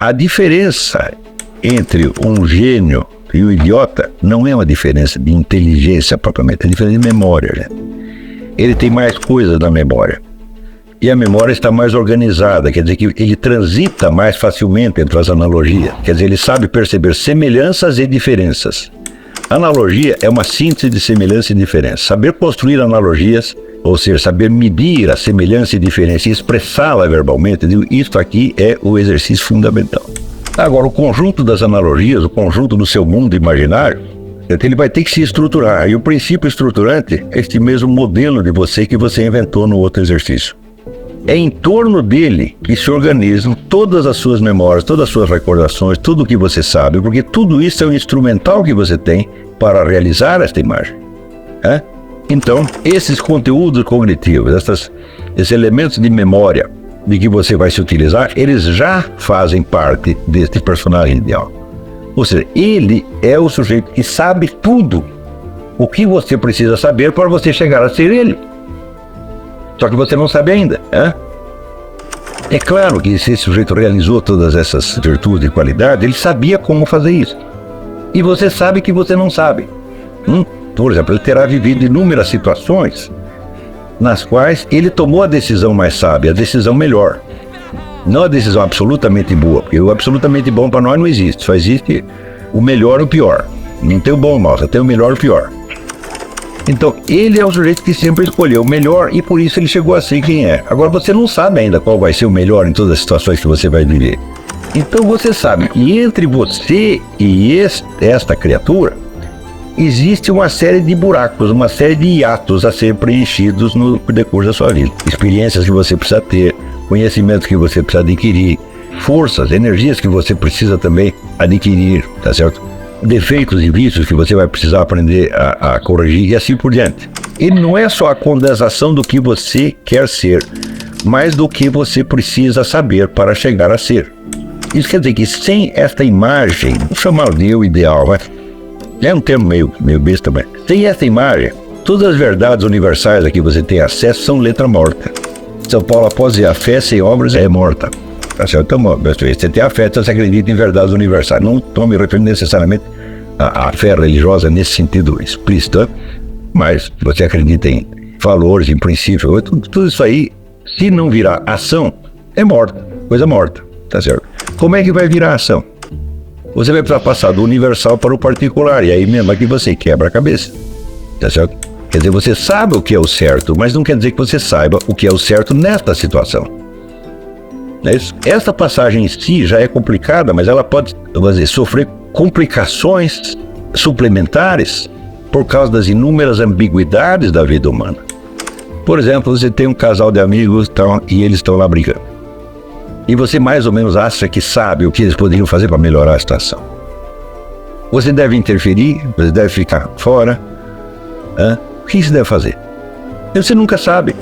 A diferença entre um gênio e um idiota não é uma diferença de inteligência propriamente, é diferença de memória, né? Ele tem mais coisas na memória. E a memória está mais organizada, quer dizer que ele transita mais facilmente entre as analogias. Quer dizer, ele sabe perceber semelhanças e diferenças. Analogia é uma síntese de semelhança e diferença. Saber construir analogias, ou seja, saber medir a semelhança e diferença e expressá-la verbalmente, isso aqui é o exercício fundamental. Agora, o conjunto das analogias, o conjunto do seu mundo imaginário, ele vai ter que se estruturar. E o princípio estruturante é este mesmo modelo de você que você inventou no outro exercício. É em torno dele que se organizam todas as suas memórias, todas as suas recordações, tudo o que você sabe, porque tudo isso é um instrumental que você tem para realizar esta imagem. Então, esses conteúdos cognitivos, esses elementos de memória de que você vai se utilizar, eles já fazem parte deste personagem ideal. Ou seja, ele é o sujeito que sabe tudo o que você precisa saber para você chegar a ser ele. Só que você não sabe ainda. É claro que se esse sujeito realizou todas essas virtudes e qualidades, ele sabia como fazer isso. E você sabe que você não sabe. Por exemplo, ele terá vivido inúmeras situações nas quais ele tomou a decisão mais sábia, a decisão melhor. Não a decisão absolutamente boa, porque o absolutamente bom para nós não existe. Só existe o melhor e o pior. Não tem o bom e o mal, só tem o melhor e o pior. Então, ele é o sujeito que sempre escolheu o melhor e por isso ele chegou a ser quem é. Agora, você não sabe ainda qual vai ser o melhor em todas as situações que você vai viver. Então, você sabe que entre você e esta criatura, existe uma série de buracos, uma série de hiatos a ser preenchidos no decurso da sua vida. Experiências que você precisa ter, conhecimentos que você precisa adquirir, forças, energias que você precisa também adquirir, tá certo? Defeitos e vícios que você vai precisar aprender a corrigir e assim por diante. E não é só a condensação do que você quer ser, mas do que você precisa saber para chegar a ser. Isso quer dizer que sem esta imagem, vamos chamar de eu ideal, é um termo meio besta, mas sem essa imagem, todas as verdades universais a que você tem acesso são letra morta. São Paulo após dizer, a fé sem obras é morta. Tá certo? Então, você tem a fé, então você acredita em verdades universais. Não estou me referindo necessariamente à fé religiosa nesse sentido explícito, mas você acredita em valores, em princípios, tudo isso aí, se não virar ação, é morta, coisa morta, tá certo? Como é que vai virar ação? Você vai precisar passar do universal para o particular, e aí mesmo é que você quebra a cabeça, tá certo? Quer dizer, você sabe o que é o certo, mas não quer dizer que você saiba o que é o certo nesta situação. Essa passagem em si já é complicada, mas ela pode, vamos dizer, sofrer complicações suplementares por causa das inúmeras ambiguidades da vida humana. Por exemplo, você tem um casal de amigos e eles estão lá brigando. E você mais ou menos acha que sabe o que eles poderiam fazer para melhorar a situação. Você deve interferir, você deve ficar fora. O que você deve fazer? Você nunca sabe.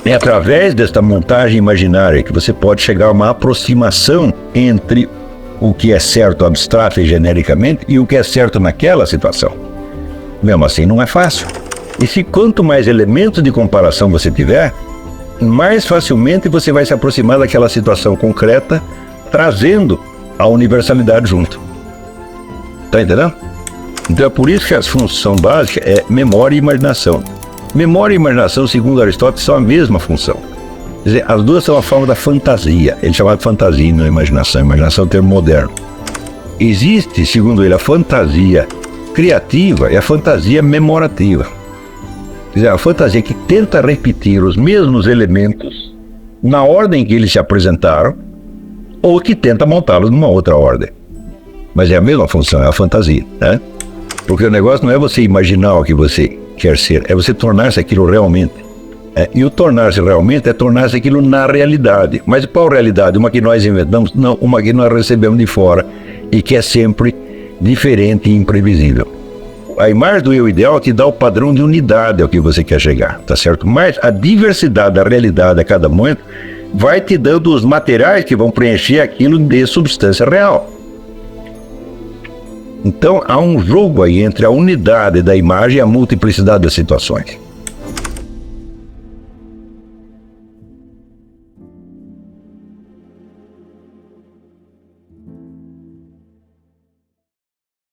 É através desta montagem imaginária que você pode chegar a uma aproximação entre o que é certo abstrato e genericamente e o que é certo naquela situação. Mesmo assim, não é fácil. E se quanto mais elementos de comparação você tiver, mais facilmente você vai se aproximar daquela situação concreta, trazendo a universalidade junto. Tá entendendo? Então é por isso que a função básica é memória e imaginação. Memória e imaginação, segundo Aristóteles, são a mesma função. Quer dizer, as duas são a forma da fantasia. Ele chamava de fantasia e não imaginação. Imaginação é um termo moderno. Existe, segundo ele, a fantasia criativa e a fantasia memorativa. Quer dizer, a fantasia que tenta repetir os mesmos elementos na ordem que eles se apresentaram ou que tenta montá-los numa outra ordem. Mas é a mesma função, é a fantasia, né? Porque o negócio não é você imaginar o que você quer ser, é você tornar-se aquilo realmente. E o tornar-se realmente é tornar-se aquilo na realidade. Mas qual realidade? Uma que nós inventamos? Não, uma que nós recebemos de fora e que é sempre diferente e imprevisível. A imagem do eu ideal te dá o padrão de unidade ao que você quer chegar, tá certo? Mas a diversidade da realidade a cada momento vai te dando os materiais que vão preencher aquilo de substância real. Então há um jogo aí entre a unidade da imagem e a multiplicidade das situações.